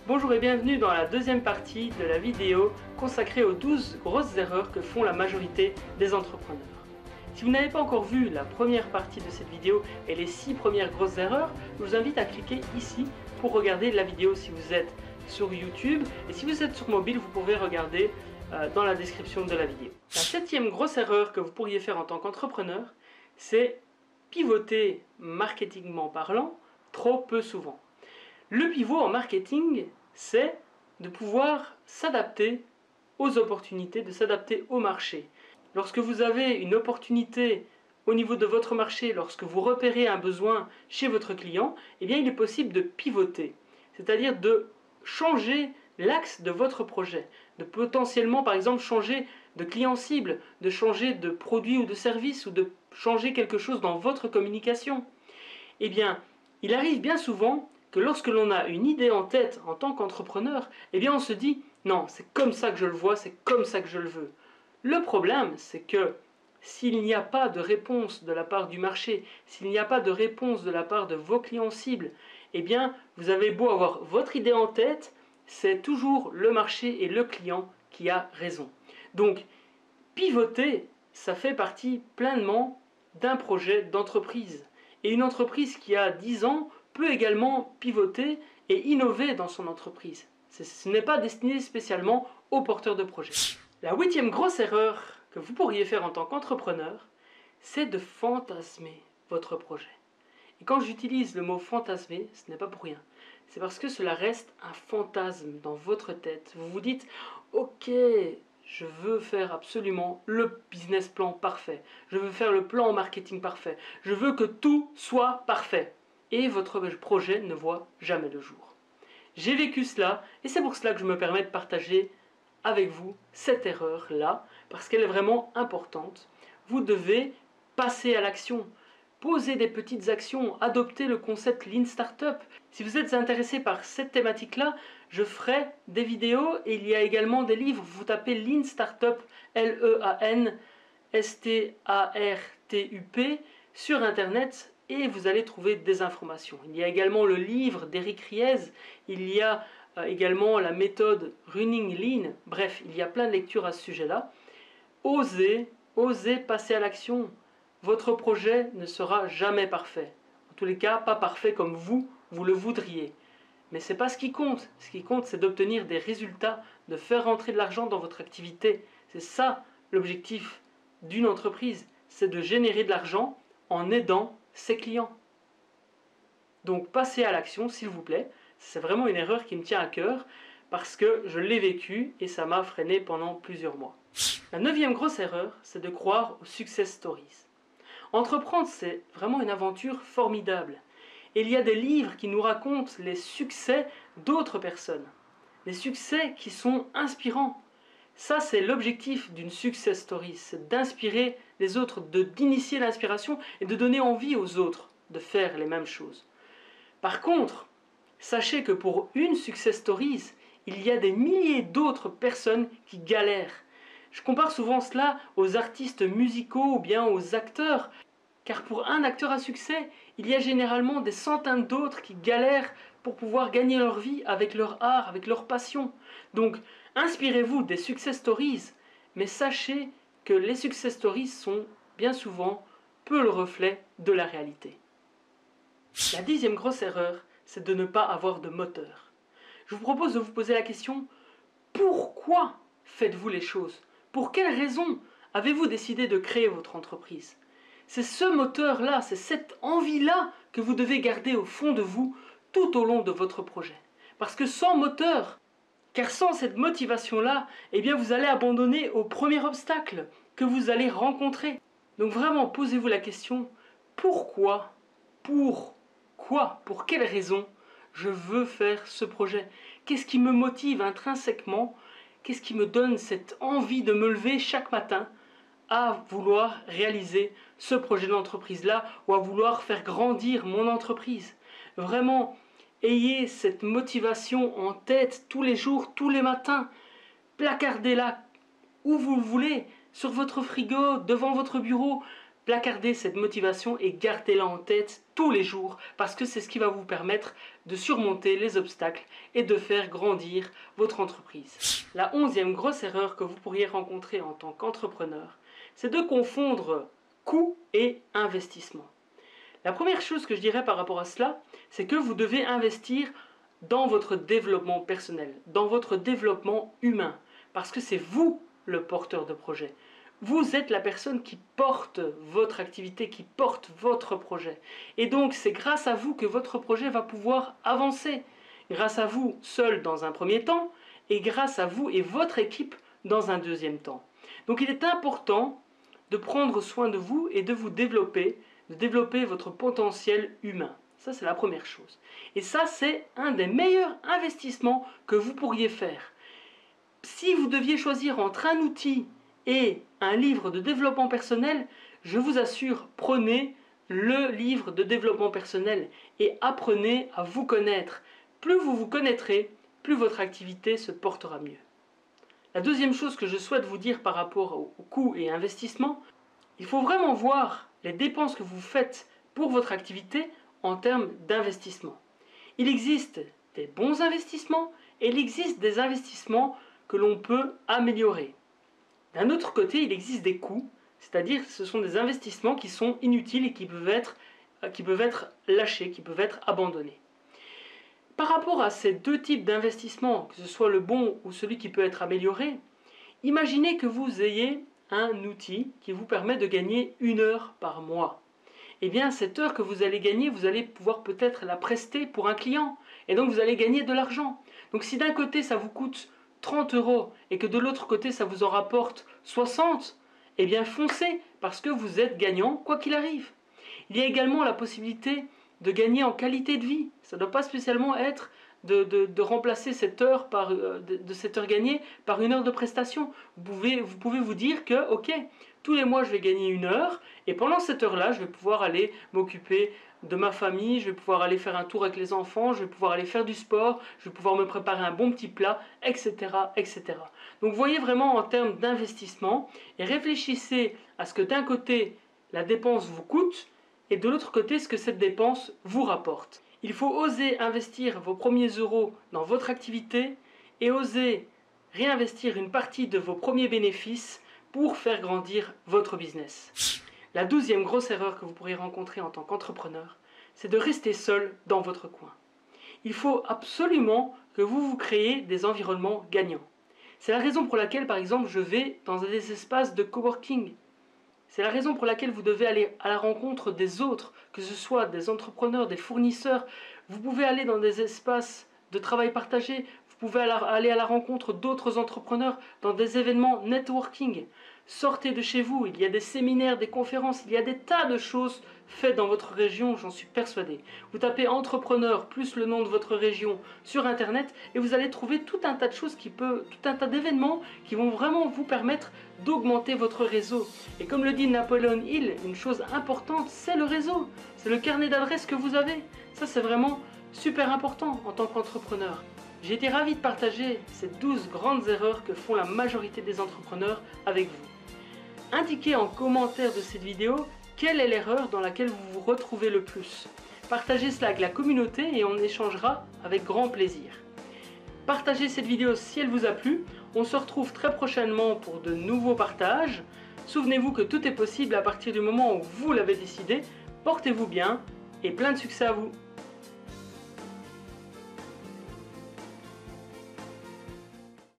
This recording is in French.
Bonjour et bienvenue dans la deuxième partie de la vidéo consacrée aux 12 grosses erreurs que font la majorité des entrepreneurs. Si vous n'avez pas encore vu la première partie de cette vidéo et les 6 premières grosses erreurs, je vous invite à cliquer ici pour regarder la vidéo si vous êtes sur YouTube, et si vous êtes sur mobile, vous pouvez regarder dans la description de la vidéo. La 7e grosse erreur que vous pourriez faire en tant qu'entrepreneur, c'est pivoter marketingment parlant trop peu souvent. Le pivot en marketing, c'est de pouvoir s'adapter aux opportunités, de s'adapter au marché. Lorsque vous avez une opportunité au niveau de votre marché, lorsque vous repérez un besoin chez votre client, eh bien il est possible de pivoter, c'est-à-dire de changer l'axe de votre projet, de potentiellement par exemple changer de client cible, de changer de produit ou de service, ou de changer quelque chose dans votre communication. Eh bien, il arrive bien souvent que lorsque l'on a une idée en tête en tant qu'entrepreneur, eh bien on se dit « non, c'est comme ça que je le vois, c'est comme ça que je le veux ». Le problème, c'est que s'il n'y a pas de réponse de la part du marché, s'il n'y a pas de réponse de la part de vos clients cibles, eh bien vous avez beau avoir votre idée en tête, c'est toujours le marché et le client qui a raison. Donc, pivoter, ça fait partie pleinement d'un projet d'entreprise. Et une entreprise qui a 10 ans peut également pivoter et innover dans son entreprise. Ce n'est pas destiné spécialement aux porteurs de projets. La 8e grosse erreur que vous pourriez faire en tant qu'entrepreneur, c'est de fantasmer votre projet. Et quand j'utilise le mot fantasmer, ce n'est pas pour rien. C'est parce que cela reste un fantasme dans votre tête. Vous vous dites « Ok, je veux faire absolument le business plan parfait. Je veux faire le plan marketing parfait. Je veux que tout soit parfait. » Et votre projet ne voit jamais le jour. J'ai vécu cela et c'est pour cela que je me permets de partager avec vous cette erreur-là, parce qu'elle est vraiment importante. Vous devez passer à l'action. Poser des petites actions, adopter le concept Lean Startup. Si vous êtes intéressé par cette thématique-là, je ferai des vidéos et il y a également des livres. Vous tapez Lean Startup, L-E-A-N-S-T-A-R-T-U-P sur Internet et vous allez trouver des informations. Il y a également le livre d'Eric Ries, il y a également la méthode Running Lean. Bref, il y a plein de lectures à ce sujet-là. Osez passer à l'action. Votre projet ne sera jamais parfait. En tous les cas, pas parfait comme vous le voudriez. Mais ce n'est pas ce qui compte. Ce qui compte, c'est d'obtenir des résultats, de faire rentrer de l'argent dans votre activité. C'est ça l'objectif d'une entreprise, c'est de générer de l'argent en aidant ses clients. Donc passez à l'action, s'il vous plaît. C'est vraiment une erreur qui me tient à cœur parce que je l'ai vécu et ça m'a freiné pendant plusieurs mois. La 9e grosse erreur, c'est de croire aux success stories. Entreprendre, c'est vraiment une aventure formidable. Et il y a des livres qui nous racontent les succès d'autres personnes. Les succès qui sont inspirants. Ça, c'est l'objectif d'une success story, c'est d'inspirer les autres, d'initier l'inspiration et de donner envie aux autres de faire les mêmes choses. Par contre, sachez que pour une success story, il y a des milliers d'autres personnes qui galèrent. Je compare souvent cela aux artistes musicaux ou bien aux acteurs, car pour un acteur à succès, il y a généralement des centaines d'autres qui galèrent pour pouvoir gagner leur vie avec leur art, avec leur passion. Donc, inspirez-vous des success stories, mais sachez que les success stories sont bien souvent peu le reflet de la réalité. La 10e grosse erreur, c'est de ne pas avoir de moteur. Je vous propose de vous poser la question, pourquoi faites-vous les choses? Pour quelles raisons avez-vous décidé de créer votre entreprise? C'est ce moteur-là, c'est cette envie-là que vous devez garder au fond de vous tout au long de votre projet. Parce que sans moteur, car sans cette motivation-là, eh bien vous allez abandonner au premier obstacle que vous allez rencontrer. Donc vraiment, posez-vous la question, pourquoi, pour quelle raison je veux faire ce projet? Qu'est-ce qui me motive intrinsèquement? Qu'est-ce qui me donne cette envie de me lever chaque matin à vouloir réaliser ce projet d'entreprise-là ou à vouloir faire grandir mon entreprise? Vraiment, ayez cette motivation en tête tous les jours, tous les matins. Placardez-la où vous le voulez, sur votre frigo, devant votre bureau. Placardez cette motivation et gardez-la en tête tous les jours parce que c'est ce qui va vous permettre de surmonter les obstacles et de faire grandir votre entreprise. La 11e grosse erreur que vous pourriez rencontrer en tant qu'entrepreneur, c'est de confondre coût et investissement. La première chose que je dirais par rapport à cela, c'est que vous devez investir dans votre développement personnel, dans votre développement humain, parce que c'est vous le porteur de projet. Vous êtes la personne qui porte votre activité, qui porte votre projet. Et donc, c'est grâce à vous que votre projet va pouvoir avancer. Grâce à vous seul dans un premier temps, et grâce à vous et votre équipe dans un deuxième temps. Donc, il est important de prendre soin de vous et de vous développer, de développer votre potentiel humain. Ça, c'est la première chose. Et ça, c'est un des meilleurs investissements que vous pourriez faire. Si vous deviez choisir entre un outil et un livre de développement personnel, je vous assure, prenez le livre de développement personnel et apprenez à vous connaître. Plus vous vous connaîtrez, plus votre activité se portera mieux. La deuxième chose que je souhaite vous dire par rapport au coût et investissement, il faut vraiment voir les dépenses que vous faites pour votre activité en termes d'investissement. Il existe des bons investissements et il existe des investissements que l'on peut améliorer. D'un autre côté, il existe des coûts, c'est-à-dire que ce sont des investissements qui sont inutiles et qui peuvent être lâchés, qui peuvent être abandonnés. Par rapport à ces deux types d'investissements, que ce soit le bon ou celui qui peut être amélioré, imaginez que vous ayez un outil qui vous permet de gagner 1 heure par mois. Eh bien, cette heure que vous allez gagner, vous allez pouvoir peut-être la prester pour un client. Et donc, vous allez gagner de l'argent. Donc, si d'un côté, ça vous coûte 30 € et que de l'autre côté, ça vous en rapporte 60, eh bien, foncez parce que vous êtes gagnant quoi qu'il arrive. Il y a également la possibilité de gagner en qualité de vie. Ça ne doit pas spécialement être de remplacer cette heure de cette heure gagnée par 1 heure de prestation. Vous pouvez vous dire que, ok, tous les mois je vais gagner 1 heure et pendant cette heure-là, je vais pouvoir aller m'occuper de ma famille, je vais pouvoir aller faire un tour avec les enfants, je vais pouvoir aller faire du sport, je vais pouvoir me préparer un bon petit plat, etc., etc. Donc voyez vraiment en termes d'investissement et réfléchissez à ce que d'un côté, la dépense vous coûte et de l'autre côté, ce que cette dépense vous rapporte. Il faut oser investir vos premiers euros dans votre activité et oser réinvestir une partie de vos premiers bénéfices pour faire grandir votre business. La 12e grosse erreur que vous pourriez rencontrer en tant qu'entrepreneur, c'est de rester seul dans votre coin. Il faut absolument que vous vous créez des environnements gagnants. C'est la raison pour laquelle, par exemple, je vais dans des espaces de coworking. C'est la raison pour laquelle vous devez aller à la rencontre des autres, que ce soit des entrepreneurs, des fournisseurs. Vous pouvez aller dans des espaces de travail partagé, vous pouvez aller à la rencontre d'autres entrepreneurs dans des événements networking. Sortez de chez vous, il y a des séminaires, des conférences, il y a des tas de choses faites dans votre région, j'en suis persuadé. Vous tapez entrepreneur plus le nom de votre région sur internet et vous allez trouver tout un tas de choses tout un tas d'événements qui vont vraiment vous permettre d'augmenter votre réseau. Et comme le dit Napoléon Hill, une chose importante, c'est le réseau. C'est le carnet d'adresses que vous avez. Ça, c'est vraiment super important en tant qu'entrepreneur. J'ai été ravi de partager ces 12 grandes erreurs que font la majorité des entrepreneurs avec vous. Indiquez en commentaire de cette vidéo quelle est l'erreur dans laquelle vous vous retrouvez le plus. Partagez cela avec la communauté et on échangera avec grand plaisir. Partagez cette vidéo si elle vous a plu. On se retrouve très prochainement pour de nouveaux partages. Souvenez-vous que tout est possible à partir du moment où vous l'avez décidé. Portez-vous bien et plein de succès à vous.